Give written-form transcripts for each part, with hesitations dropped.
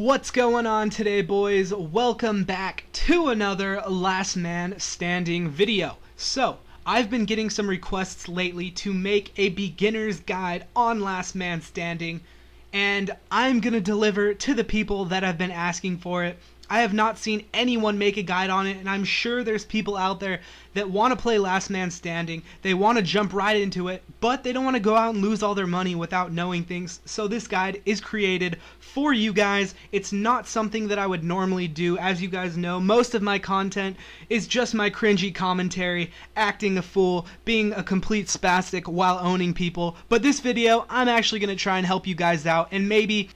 What's going on today, boys? Welcome back to another Last Man Standing video. So, I've been getting some requests lately to make a beginner's guide on Last Man Standing, and I'm gonna deliver to the people that have been asking for it. I have not seen anyone make a guide on it, and I'm sure there's people out there that want to play Last Man Standing. They want to jump right into it, but they don't want to go out and lose all their money without knowing things. So this guide is created for you guys. It's not something that I would normally do. As you guys know, most of my content is just my cringy commentary, acting a fool, being a complete spastic while owning people. But this video, I'm actually going to try and help you guys out and maybe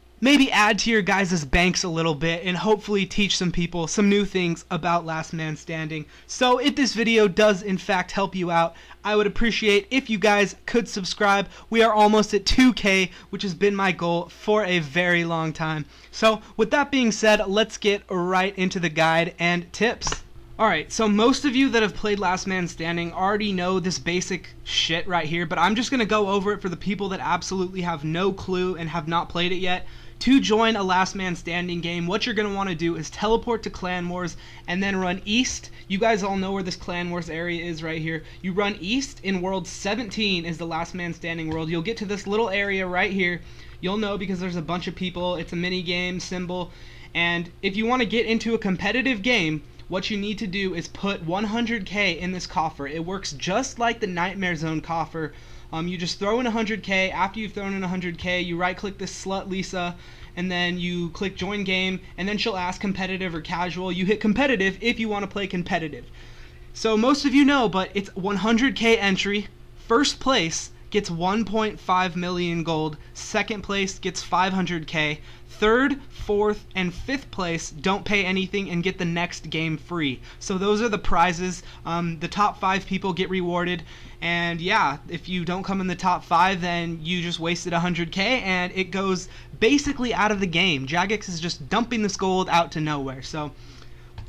add to your guys' banks a little bit and hopefully teach some people some new things about Last Man Standing. So if this video does in fact help you out, I would appreciate if you guys could subscribe. We are almost at 2K, which has been my goal for a very long time. So with that being said, let's get right into the guide and tips. Alright, so most of you that have played Last Man Standing already know this basic shit right here, but I'm just going to go over it for the people that absolutely have no clue and have not played it yet. To join a Last Man Standing game, what you're going to want to do is teleport to Clan Wars and then run east. You guys all know where this Clan Wars area is right here. You run east in World 17 is the Last Man Standing world. You'll get to this little area right here. You'll know because there's a bunch of people. It's a mini game symbol. And if you want to get into a competitive game, what you need to do is put 100k in this coffer. It works just like the Nightmare Zone coffer. You just throw in 100k. After you've thrown in 100k, you right click this slut Lisa, and then you click join game, and then she'll ask competitive or casual. You hit competitive if you want to play competitive. So most of you know, but it's 100k entry. First place gets 1.5 million gold. Second place gets 500k. Third, fourth, and fifth place don't pay anything and get the next game free. So those are the prizes. The top 5 people get rewarded. And yeah, if you don't come in the top 5, then you just wasted 100k and it goes basically out of the game. Jagex is just dumping this gold out to nowhere. So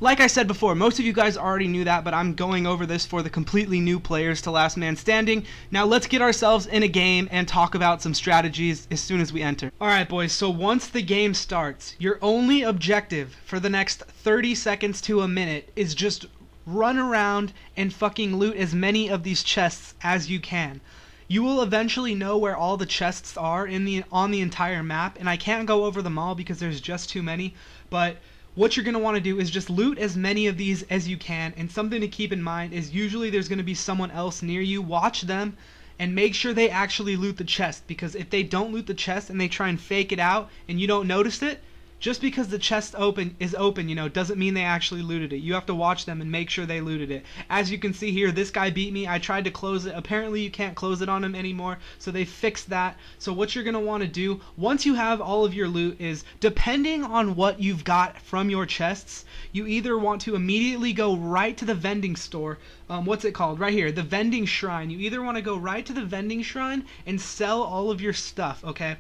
like I said before, most of you guys already knew that, but I'm going over this for the completely new players to Last Man Standing. Now let's get ourselves in a game and talk about some strategies as soon as we enter. Alright boys, so once the game starts, your only objective for the next 30 seconds to a minute is just run around and fucking loot as many of these chests as you can. You will eventually know where all the chests are on the entire map, and I can't go over them all because there's just too many, but what you're going to want to do is just loot as many of these as you can. And something to keep in mind is usually there's going to be someone else near you. Watch them and make sure they actually loot the chest, because if they don't loot the chest and they try and fake it out and you don't notice it, just because the chest is open, you know, doesn't mean they actually looted it. You have to watch them and make sure they looted it. As you can see here, this guy beat me. I tried to close it. Apparently you can't close it on him anymore, so they fixed that. So what you're going to want to do once you have all of your loot is, depending on what you've got from your chests, you either want to immediately go right to the vending store. What's it called? Right here, the Vending Shrine. You either want to go right to the Vending Shrine and sell all of your stuff, okay?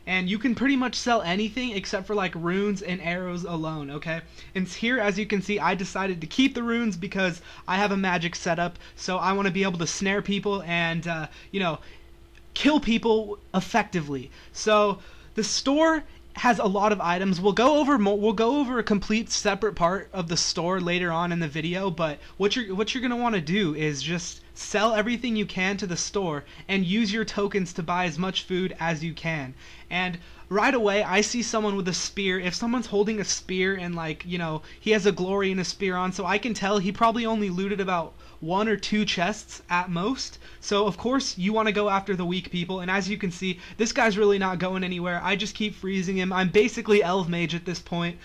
And you can pretty much sell anything except for like runes and arrows alone, okay? And here, as you can see, I decided to keep the runes because I have a magic setup, so I want to be able to snare people and, you know, kill people effectively. So the store has a lot of items. We'll go over a complete separate part of the store later on in the video, but what you're going to want to do is just sell everything you can to the store and use your tokens to buy as much food as you can. And right away I see someone with a spear. If someone's holding a spear and, like, you know, he has a glory and a spear on, so I can tell he probably only looted about 1 or 2 chests at most. So of course you want to go after the weak people, and as you can see, this guy's really not going anywhere. I just keep freezing him. I'm basically Elf Mage at this point.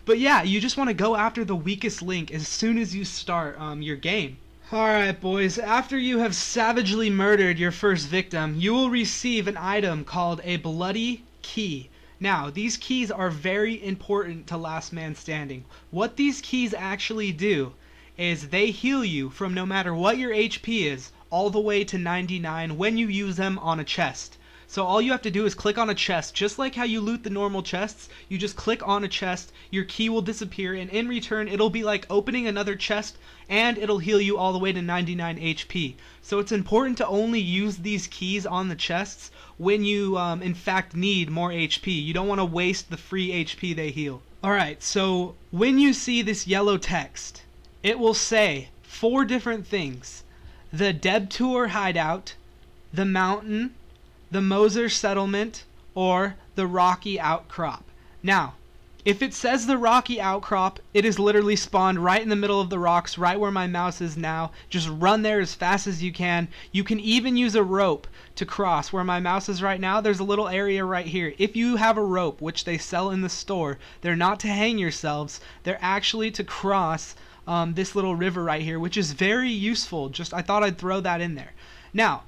But yeah, you just want to go after the weakest link as soon as you start your game. Alright boys, after you have savagely murdered your first victim, you will receive an item called a bloody key. Now, these keys are very important to Last Man Standing. What these keys actually do is they heal you from no matter what your HP is, all the way to 99 when you use them on a chest. So all you have to do is click on a chest. Just like how you loot the normal chests, you just click on a chest, your key will disappear, and in return it'll be like opening another chest, and it'll heal you all the way to 99 HP. So it's important to only use these keys on the chests when you in fact need more HP. You don't want to waste the free HP they heal. Alright, so when you see this yellow text, it will say 4 different things: the Debtor Hideout, the Mountain, the Moser Settlement, or the Rocky Outcrop. Now, if it says the Rocky Outcrop, it is literally spawned right in the middle of the rocks, right where my mouse is now. Just run there as fast as you can. You can even use a rope to cross. Where my mouse is right now, there's a little area right here. If you have a rope, which they sell in the store, they're not to hang yourselves. They're actually to cross this little river right here, which is very useful. I thought I'd throw that in there. Now,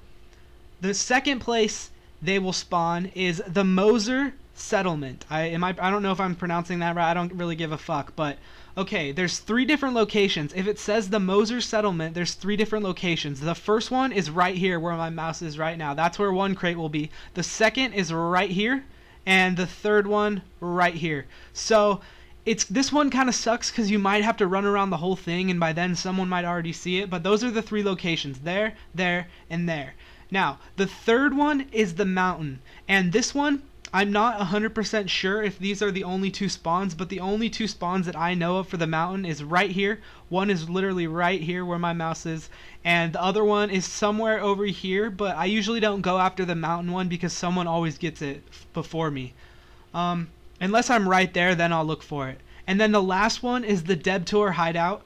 the second place they will spawn is the Moser Settlement. I don't know if I'm pronouncing that right. I don't really give a fuck, but okay, there's 3 different locations. If it says the Moser Settlement, there's 3 different locations. The first one is right here where my mouse is right now. That's where one crate will be. The second is right here, and the third one right here. So this one kind of sucks because you might have to run around the whole thing, and by then someone might already see it, but those are the 3 locations: there, and there. Now, the third one is the Mountain, and this one, I'm not 100% sure if these are the only 2 spawns, but the only 2 spawns that I know of for the Mountain is right here. One is literally right here where my mouse is, and the other one is somewhere over here, but I usually don't go after the Mountain one because someone always gets it before me. Unless I'm right there, then I'll look for it. And then the last one is the Debtor Hideout,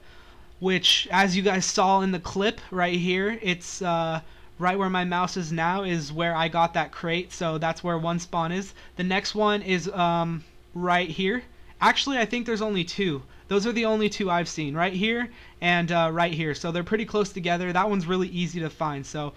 which, as you guys saw in the clip right here, it's right where my mouse is now is where I got that crate, so that's where one spawn is. The next one is right here. Actually, I think there's only 2. Those are the only 2 I've seen, right here and right here. So they're pretty close together. That one's really easy to find. So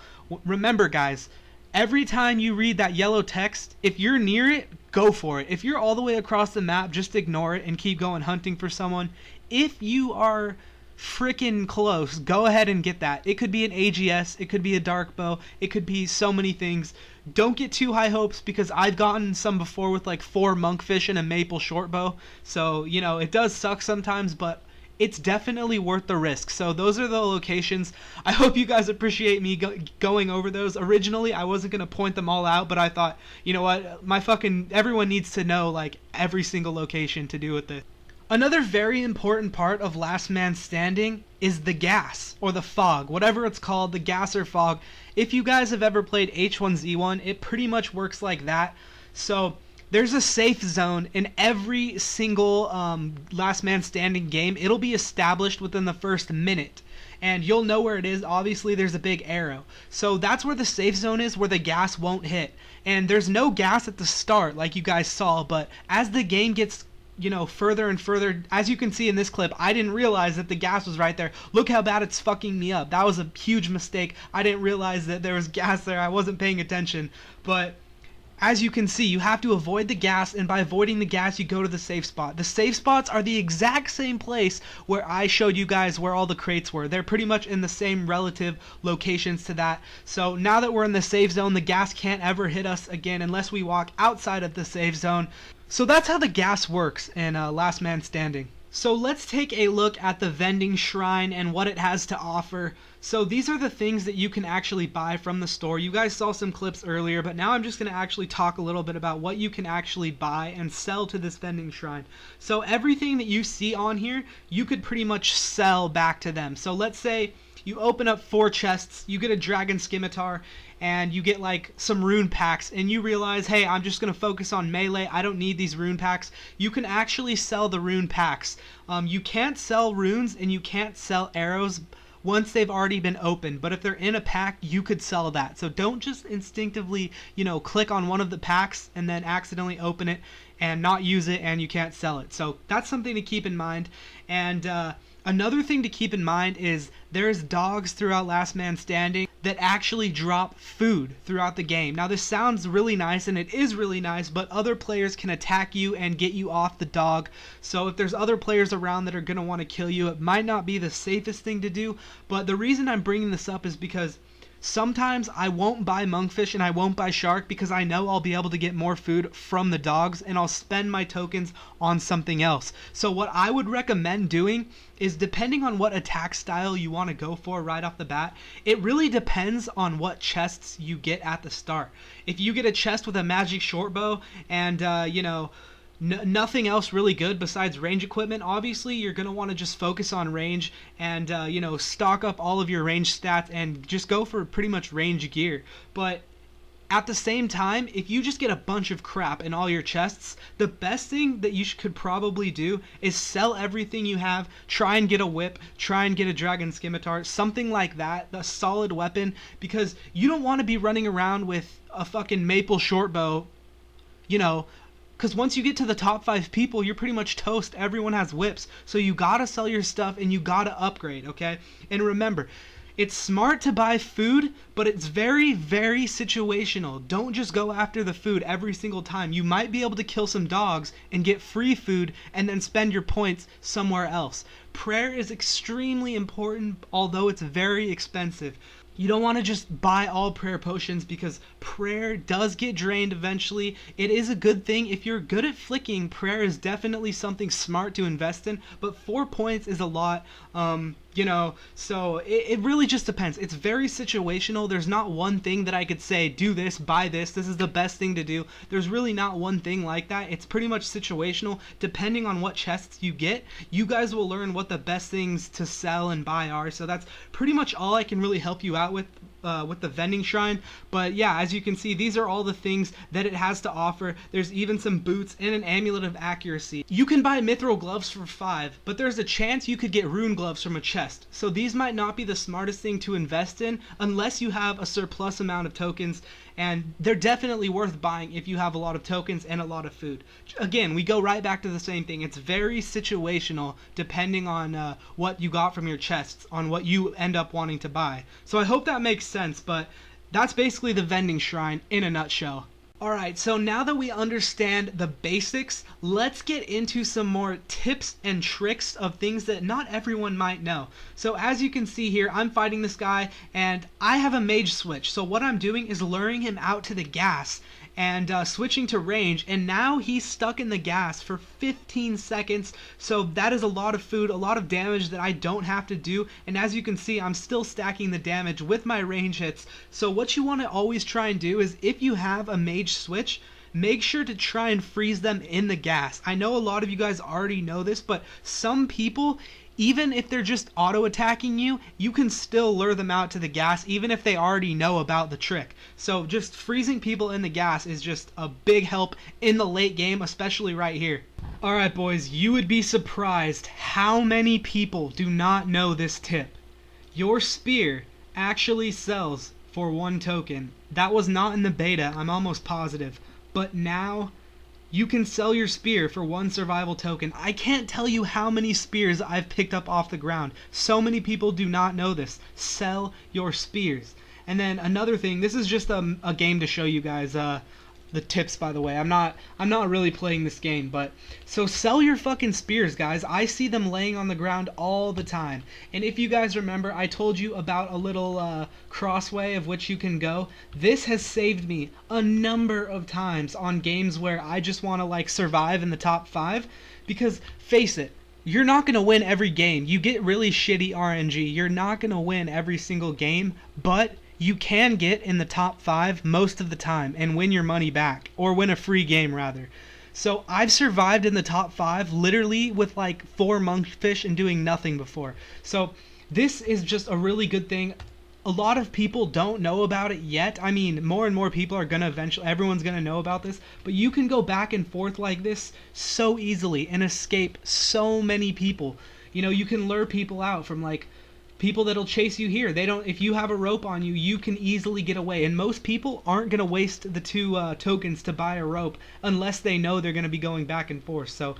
remember, guys, every time you read that yellow text, if you're near it, go for it. If you're all the way across the map, just ignore it and keep going hunting for someone. If you are freaking close, go ahead and get that. It could be an AGS, it could be a dark bow, it could be so many things. Don't get too high hopes, because I've gotten some before with like 4 monkfish and a maple short bow. So, you know, it does suck sometimes, but it's definitely worth the risk. So those are the locations. I hope you guys appreciate me going over those. Originally, I wasn't going to point them all out, but I thought, you know what, everyone needs to know like every single location to do with this. Another very important part of Last Man Standing is the gas, or the fog, whatever it's called, the gas or fog. If you guys have ever played H1Z1, it pretty much works like that. So there's a safe zone in every single Last Man Standing game. It'll be established within the first minute, and you'll know where it is. Obviously, there's a big arrow. So that's where the safe zone is, where the gas won't hit. And there's no gas at the start, like you guys saw, but as the game gets further and further, as you can see in this clip, I didn't realize that the gas was right there. Look how bad it's fucking me up. That was a huge mistake. I didn't realize that there was gas there. I wasn't paying attention. But as you can see, you have to avoid the gas, and by avoiding the gas, you go to the safe spot. The safe spots are the exact same place where I showed you guys where all the crates were. They're pretty much in the same relative locations to that. So now that we're in the safe zone, the gas can't ever hit us again unless we walk outside of the safe zone. So that's how the gas works in Last Man Standing. So let's take a look at the Vending Shrine and what it has to offer. So these are the things that you can actually buy from the store. You guys saw some clips earlier, but now I'm just going to actually talk a little bit about what you can actually buy and sell to this Vending Shrine. So everything that you see on here, you could pretty much sell back to them. So let's say you open up 4 chests, you get a Dragon Scimitar, and you get like some rune packs, and you realize, hey, I'm just going to focus on melee, I don't need these rune packs. You can actually sell the rune packs. You can't sell runes and you can't sell arrows once they've already been opened, but if they're in a pack, you could sell that. So don't just instinctively, click on one of the packs and then accidentally open it and not use it and you can't sell it. So that's something to keep in mind. And another thing to keep in mind is there's dogs throughout Last Man Standing that actually drop food throughout the game. Now this sounds really nice, and it is really nice, but other players can attack you and get you off the dog. So if there's other players around that are going to want to kill you, it might not be the safest thing to do. But the reason I'm bringing this up is because Sometimes I won't buy monkfish and I won't buy shark because I know I'll be able to get more food from the dogs, and I'll spend my tokens on something else. So what I would recommend doing is, depending on what attack style you want to go for right off the bat, it really depends on what chests you get at the start. If you get a chest with a magic short bow and nothing else really good besides range equipment, obviously you're going to want to just focus on range and stock up all of your range stats and just go for pretty much range gear. But at the same time, if you just get a bunch of crap in all your chests, the best thing that you could probably do is sell everything you have, try and get a whip, try and get a dragon scimitar, something like that, a solid weapon, because you don't want to be running around with a fucking maple short bow, because once you get to the top 5 people, you're pretty much toast. Everyone has whips. So you gotta sell your stuff and you gotta upgrade, okay? And remember, it's smart to buy food, but it's very, very situational. Don't just go after the food every single time. You might be able to kill some dogs and get free food and then spend your points somewhere else. Prayer is extremely important, although it's very expensive. You don't want to just buy all prayer potions because prayer does get drained eventually. It is a good thing. If you're good at flicking, prayer is definitely something smart to invest in, but 4 points is a lot. So it really just depends. It's very situational. There's not one thing that I could say, do this, buy this, this is the best thing to do. There's really not one thing like that. It's pretty much situational. Depending on what chests you get, you guys will learn what the best things to sell and buy are. So that's pretty much all I can really help you out with the vending shrine. But yeah, as you can see, these are all the things that it has to offer. There's even some boots and an amulet of accuracy. You can buy mithril gloves for 5, but there's a chance you could get rune gloves from a chest. So these might not be the smartest thing to invest in unless you have a surplus amount of tokens, and they're definitely worth buying if you have a lot of tokens and a lot of food. Again, we go right back to the same thing. It's very situational depending on what you got from your chests, on what you end up wanting to buy. So I hope that makes sense, but that's basically the vending shrine in a nutshell. Alright, so now that we understand the basics, let's get into some more tips and tricks of things that not everyone might know. So as you can see here, I'm fighting this guy, and I have a mage switch. So what I'm doing is luring him out to the gas and switching to range, and now he's stuck in the gas for 15 seconds. So that is a lot of food, a lot of damage that I don't have to do, and as you can see, I'm still stacking the damage with my range hits. So what you want to always try and do is, if you have a mage switch, make sure to try and freeze them in the gas. I know a lot of you guys already know this, but some people, even if they're just auto-attacking you, you can still lure them out to the gas even if they already know about the trick. So just freezing people in the gas is just a big help in the late game, especially right here. Alright boys, you would be surprised how many people do not know this tip. Your spear actually sells for 1 token. That was not in the beta, I'm almost positive. But now you can sell your spear for 1 survival token. I can't tell you how many spears I've picked up off the ground. So many people do not know this. Sell your spears. And then another thing, this is just a game to show you guys the tips, by the way. I'm not really playing this game, but so sell your fucking spears, guys. I see them laying on the ground all the time. And if you guys remember, I told you about a little crossway of which you can go. This has saved me a number of times on games where I just want to like survive in the top 5, because face it, you're not going to win every game. You get really shitty RNG. You're not going to win every single game, but you can get in the top 5 most of the time and win your money back, or win a free game rather. So I've survived in the top 5 literally with like 4 monkfish and doing nothing before. So this is just a really good thing. A lot of people don't know about it yet. I mean, more and more people are gonna eventually, everyone's gonna know about this, but you can go back and forth like this so easily and escape so many people. You know, you can lure people out from like people that'll chase you here. They don't, if you have a rope on you, you can easily get away. And most people aren't going to waste the 2 tokens to buy a rope unless they know they're going to be going back and forth. So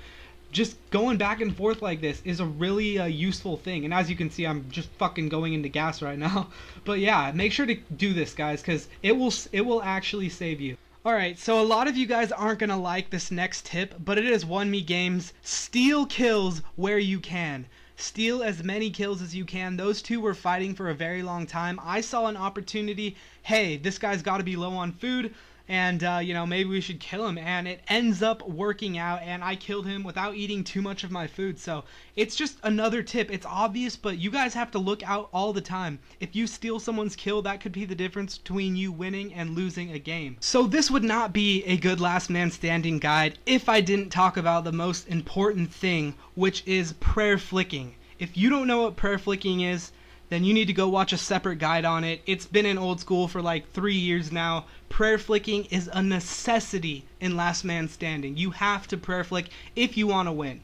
just going back and forth like this is a really useful thing. And as you can see, I'm just fucking going into gas right now. But yeah, make sure to do this, guys, because it will actually save you. Alright, so a lot of you guys aren't going to like this next tip, but it has won me games. Steal kills where you can. steal as many kills as you can. Those two were fighting for a very long time. I saw an opportunity. Hey, this guy's got to be low on food, and you know, maybe we should kill him, and it ends up working out, and I killed him without eating too much of my food. So it's just another tip. It's obvious, but you guys have to look out all the time. If you steal someone's kill, that could be the difference between you winning and losing a game. So this would not be a good last man standing guide if I didn't talk about the most important thing, which is prayer flicking. If you don't know what prayer flicking is, then you need to go watch a separate guide on it. It's been in old school for like 3 years now. Prayer flicking is a necessity in Last Man Standing. You have to prayer flick if you want to win.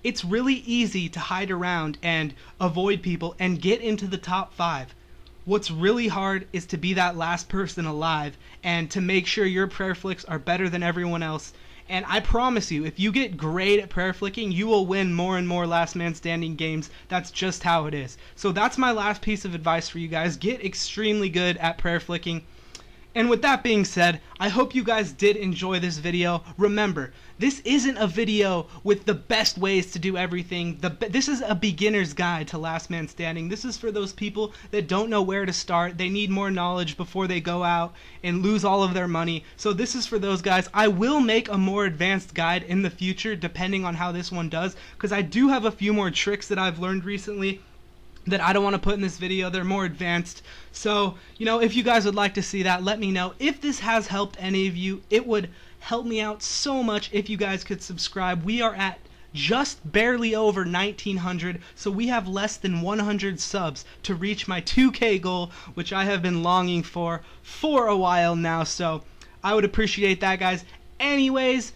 It's really easy to hide around and avoid people and get into the top 5. What's really hard is to be that last person alive and to make sure your prayer flicks are better than everyone else. And I promise you, if you get great at prayer flicking, you will win more and more last man standing games. That's just how it is. So that's my last piece of advice for you guys. Get extremely good at prayer flicking. And with that being said, I hope you guys did enjoy this video. Remember, this isn't a video with the best ways to do everything. This is a beginner's guide to Last Man Standing. This is for those people that don't know where to start. They need more knowledge before they go out and lose all of their money. So this is for those guys. I will make a more advanced guide in the future depending on how this one does, because I do have a few more tricks that I've learned recently that I don't want to put in this video. They're more advanced. So, you know, if you guys would like to see that, let me know. If this has helped any of you, it would help me out so much if you guys could subscribe. We are at just barely over 1900, so we have less than 100 subs to reach my 2K goal, which I have been longing for a while now. So I would appreciate that, guys. Anyways,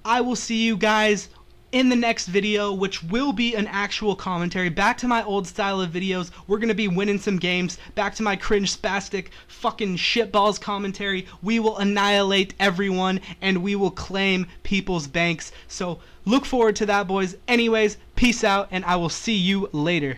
I will see you guys in the next video, which will be an actual commentary. Back to my old style of videos. We're gonna be winning some games. Back to my cringe spastic fucking shitballs commentary. We will annihilate everyone and we will claim people's banks. So look forward to that, boys. Anyways, peace out, and I will see you later.